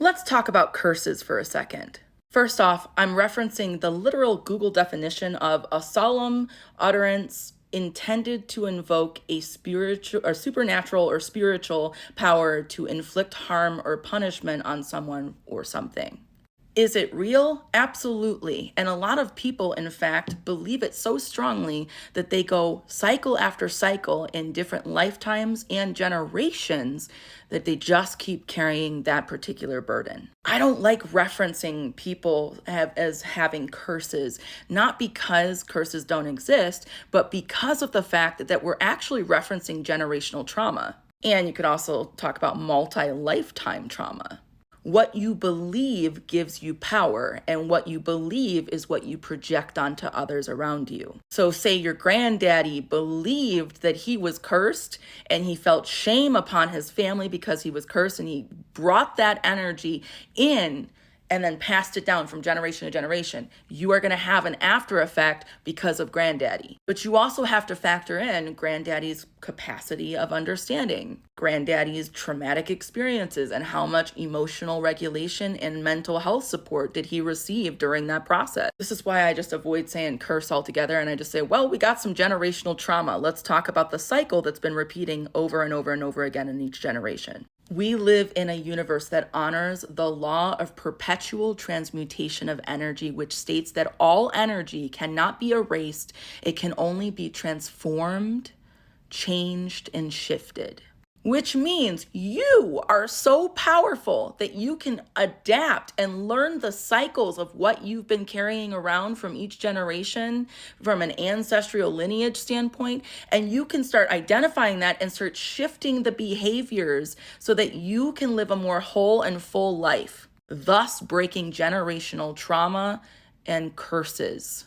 Let's talk about curses for a second. First off, I'm referencing the literal Google definition of a solemn utterance intended to invoke a spiritual or supernatural or spiritual power to inflict harm or punishment on someone or something. Is it real? Absolutely. And a lot of people, in fact, believe it so strongly that they go cycle after cycle in different lifetimes and generations that they just keep carrying that particular burden. I don't like referencing people as having curses, not because curses don't exist, but because of the fact that we're actually referencing generational trauma. And you could also talk about multi-lifetime trauma. What you believe gives you power, and what you believe is what you project onto others around you. So say your granddaddy believed that he was cursed and he felt shame upon his family because he was cursed, and he brought that energy in and then passed it down from generation to generation. You are going to have an after effect because of granddaddy. But you also have to factor in granddaddy's capacity of understanding, granddaddy's traumatic experiences, and how much emotional regulation and mental health support did he receive during that process. This is why I just avoid saying curse altogether, and I just say, well, we got some generational trauma. Let's talk about the cycle that's been repeating over and over and over again in each generation. We live in a universe that honors the law of perpetual transmutation of energy, which states that all energy cannot be erased. It can only be transformed, changed, and shifted. Which means you are so powerful that you can adapt and learn the cycles of what you've been carrying around from each generation from an ancestral lineage standpoint. And you can start identifying that and start shifting the behaviors so that you can live a more whole and full life, thus breaking generational trauma and curses.